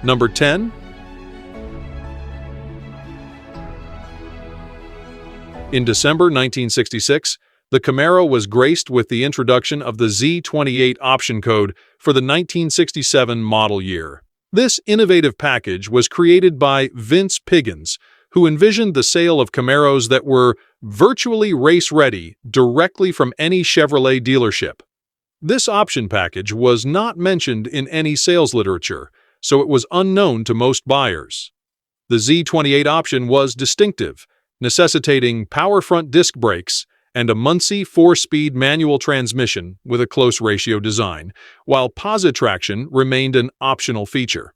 Number 10. In December 1966, the Camaro was graced with the introduction of the Z28 option code for the 1967 model year. This innovative package was created by Vince Piggins, who envisioned the sale of Camaros that were virtually race-ready directly from any Chevrolet dealership. This option package was not mentioned in any sales literature, so it was unknown to most buyers. The Z28 option was distinctive, necessitating power front disc brakes and a Muncie 4-speed manual transmission with a close ratio design, while positraction remained an optional feature.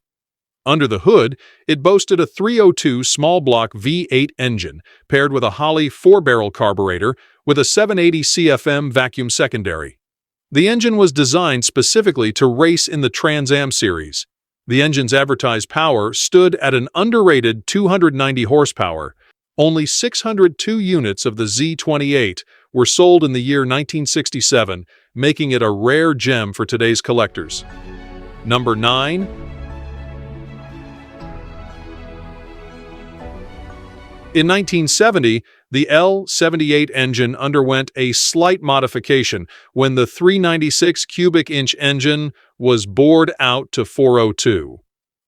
Under the hood, it boasted a 302 small-block V8 engine paired with a Holley 4-barrel carburetor with a 780 CFM vacuum secondary. The engine was designed specifically to race in the Trans Am series. The engine's advertised power stood at an underrated 290 horsepower. Only 602 units of the Z28 were sold in the year 1967, making it a rare gem for today's collectors. Number 9. In 1970, the L78 engine underwent a slight modification when the 396 cubic inch engine was bored out to 402.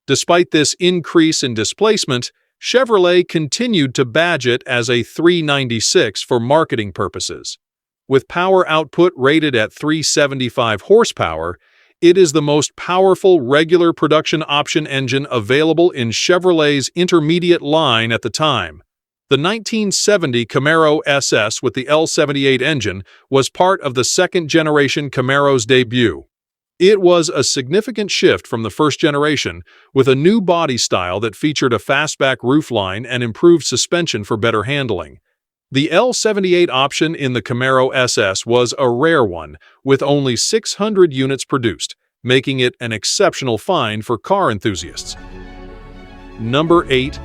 Despite this increase in displacement, Chevrolet continued to badge it as a 396 for marketing purposes. With power output rated at 375 horsepower, it is the most powerful regular production option engine available in Chevrolet's intermediate line at the time. The 1970 Camaro SS with the L78 engine was part of the second-generation Camaro's debut. It was a significant shift from the first generation, with a new body style that featured a fastback roofline and improved suspension for better handling. The L78 option in the Camaro SS was a rare one, with only 600 units produced, making it an exceptional find for car enthusiasts. Number 8.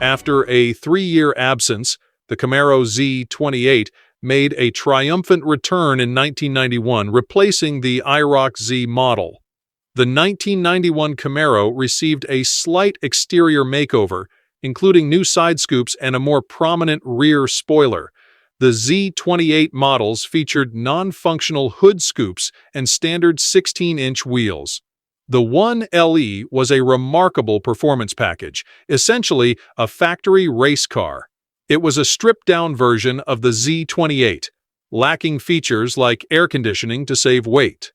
After a 3-year absence, the Camaro Z28 made a triumphant return in 1991, replacing the IROC Z model. The 1991 Camaro received a slight exterior makeover, including new side scoops and a more prominent rear spoiler. The Z28 models featured non-functional hood scoops and standard 16-inch wheels. The 1LE was a remarkable performance package, essentially a factory race car. It was a stripped-down version of the Z28, lacking features like air conditioning to save weight.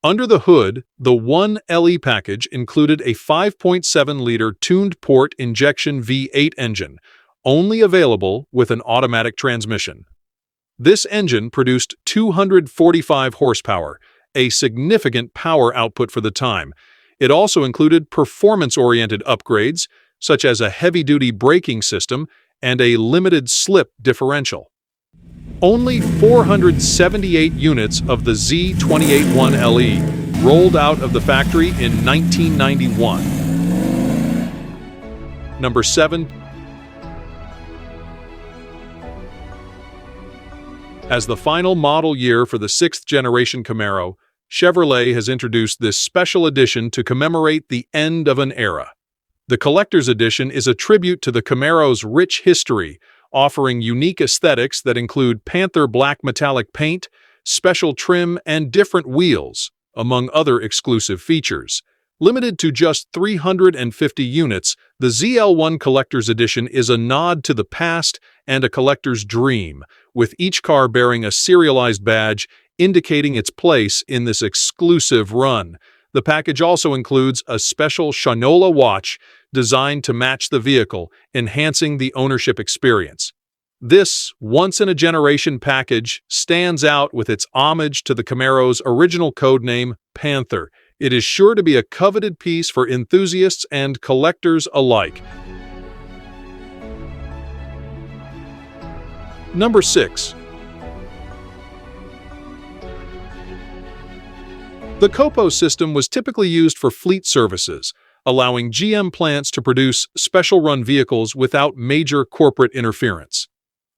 Under the hood, the 1LE package included a 5.7-liter tuned-port injection V8 engine, only available with an automatic transmission. This engine produced 245 horsepower, a significant power output for the time. It also included performance-oriented upgrades, such as a heavy-duty braking system and a limited slip differential. Only 478 units of the Z28 1LE rolled out of the factory in 1991. Number 7. As the final model year for the 6th generation Camaro, Chevrolet has introduced this special edition to commemorate the end of an era. The collector's edition is a tribute to the Camaro's rich history, offering unique aesthetics that include panther black metallic paint, special trim, and different wheels, among other exclusive features. Limited to just 350 units, the ZL1 Collector's Edition is a nod to the past and a collector's dream, with each car bearing a serialized badge indicating its place in this exclusive run. The package also includes a special Shinola watch designed to match the vehicle, enhancing the ownership experience. This once-in-a-generation package stands out with its homage to the Camaro's original codename, Panther. It is sure to be a coveted piece for enthusiasts and collectors alike. Number 6. The COPO system was typically used for fleet services, allowing GM plants to produce special-run vehicles without major corporate interference.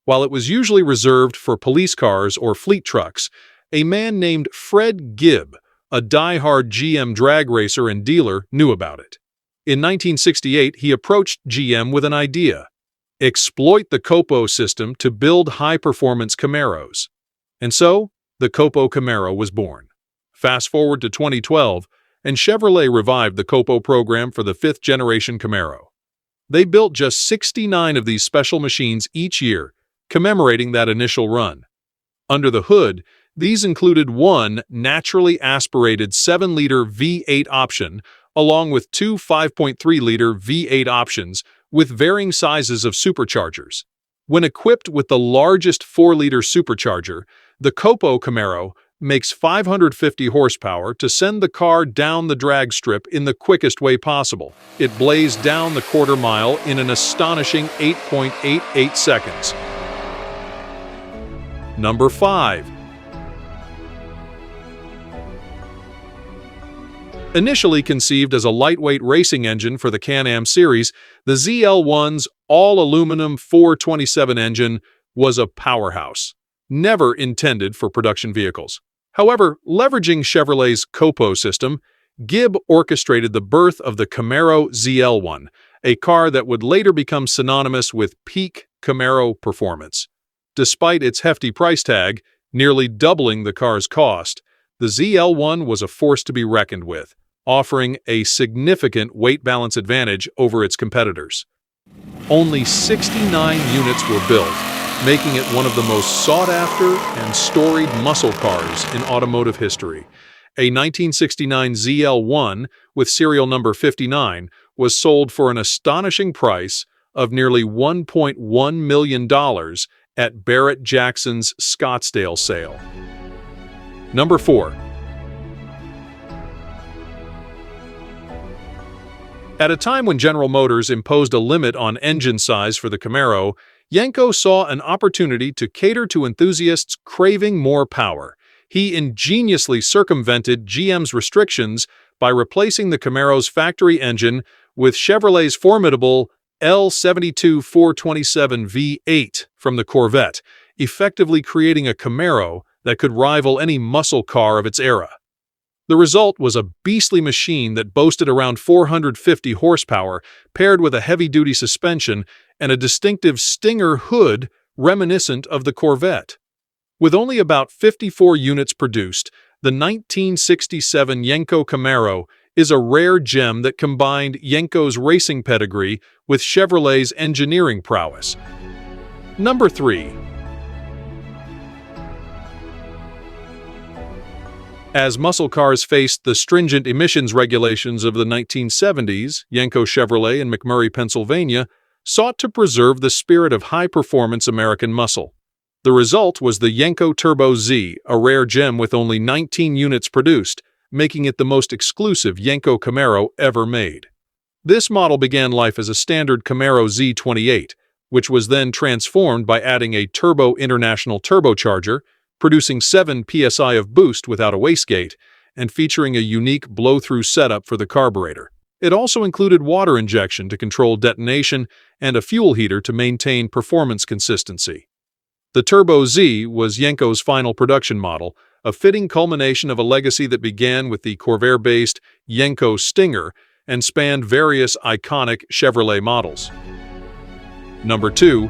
While it was usually reserved for police cars or fleet trucks, a man named Fred Gibb a die-hard GM drag racer and dealer, knew about it. In 1968, he approached GM with an idea: exploit the Copo system to build high-performance Camaros. And so, the Copo Camaro was born. Fast forward to 2012, and Chevrolet revived the Copo program for the fifth-generation Camaro. They built just 69 of these special machines each year, commemorating that initial run. Under the hood, these included one naturally aspirated 7-liter V8 option, along with two 5.3-liter V8 options with varying sizes of superchargers. When equipped with the largest 4-liter supercharger, the Copo Camaro makes 550 horsepower to send the car down the drag strip in the quickest way possible. It blazed down the quarter mile in an astonishing 8.88 seconds. Number 5. Initially conceived as a lightweight racing engine for the Can-Am series, the ZL1's all-aluminum 427 engine was a powerhouse, never intended for production vehicles. However, leveraging Chevrolet's Copo system, Gibb orchestrated the birth of the Camaro ZL1, a car that would later become synonymous with peak Camaro performance. Despite its hefty price tag, nearly doubling the car's cost, the ZL1 was a force to be reckoned with, offering a significant weight balance advantage over its competitors. Only 69 units were built, making it one of the most sought-after and storied muscle cars in automotive history. A 1969 ZL1 with serial number 59 was sold for an astonishing price of nearly $1.1 million at Barrett-Jackson's Scottsdale sale. Number 4. At a time when General Motors imposed a limit on engine size for the Camaro, Yenko saw an opportunity to cater to enthusiasts craving more power. He ingeniously circumvented GM's restrictions by replacing the Camaro's factory engine with Chevrolet's formidable L72 427 V8 from the Corvette, effectively creating a Camaro that could rival any muscle car of its era. The result was a beastly machine that boasted around 450 horsepower, paired with a heavy-duty suspension and a distinctive Stinger hood reminiscent of the Corvette. With only about 54 units produced, the 1967 Yenko Camaro is a rare gem that combined Yenko's racing pedigree with Chevrolet's engineering prowess. Number 3. As muscle cars faced the stringent emissions regulations of the 1970s, Yenko Chevrolet in McMurray, Pennsylvania, sought to preserve the spirit of high-performance American muscle. The result was the Yenko Turbo Z, a rare gem with only 19 units produced, making it the most exclusive Yenko Camaro ever made. This model began life as a standard Camaro Z28, which was then transformed by adding a Turbo International turbocharger, producing 7 psi of boost without a wastegate, and featuring a unique blow-through setup for the carburetor. It also included water injection to control detonation and a fuel heater to maintain performance consistency. The Turbo Z was Yenko's final production model, a fitting culmination of a legacy that began with the Corvair-based Yenko Stinger and spanned various iconic Chevrolet models. Number 2.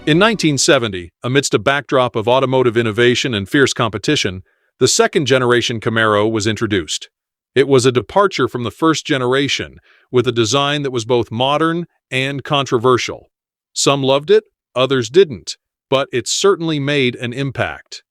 In 1970, amidst a backdrop of automotive innovation and fierce competition, the second-generation Camaro was introduced. It was a departure from the first generation, with a design that was both modern and controversial. Some loved it, others didn't, but it certainly made an impact.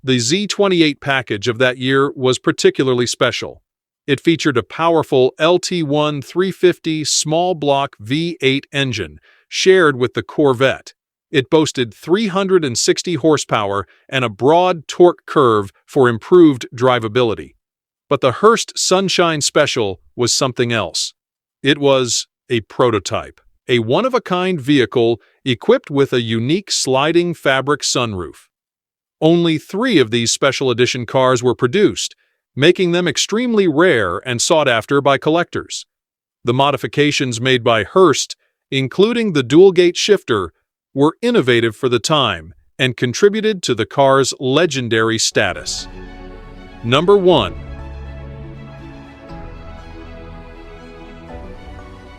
The Z28 package of that year was particularly special. It featured a powerful LT1 350 small-block V8 engine, shared with the Corvette. It boasted 360 horsepower and a broad torque curve for improved drivability. But the Hearst Sunshine Special was something else. It was a prototype, a one-of-a-kind vehicle equipped with a unique sliding fabric sunroof. Only 3 of these special edition cars were produced, making them extremely rare and sought after by collectors. The modifications made by Hearst, including the dual-gate shifter, were innovative for the time and contributed to the car's legendary status. Number 1.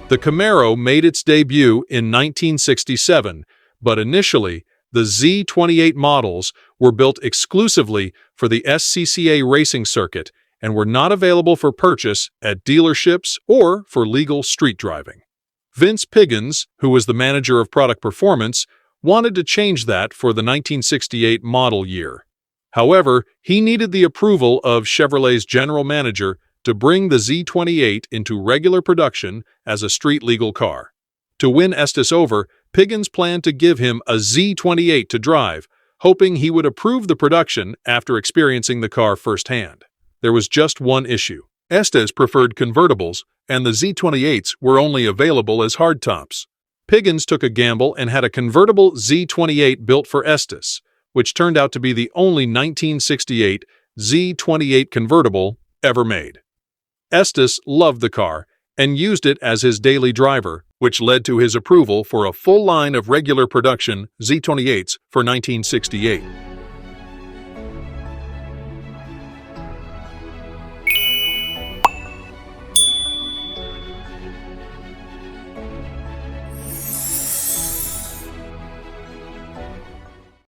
The Camaro made its debut in 1967, but initially, the Z28 models were built exclusively for the SCCA racing circuit and were not available for purchase at dealerships or for legal street driving. Vince Piggins, who was the manager of product performance, wanted to change that for the 1968 model year. However, he needed the approval of Chevrolet's general manager to bring the Z28 into regular production as a street-legal car. To win Estes over, Piggins planned to give him a Z28 to drive, hoping he would approve the production after experiencing the car firsthand. There was just one issue. Estes preferred convertibles, and the Z28s were only available as hardtops. Piggins took a gamble and had a convertible Z28 built for Estes, which turned out to be the only 1968 Z28 convertible ever made. Estes loved the car and used it as his daily driver, which led to his approval for a full line of regular production Z28s for 1968.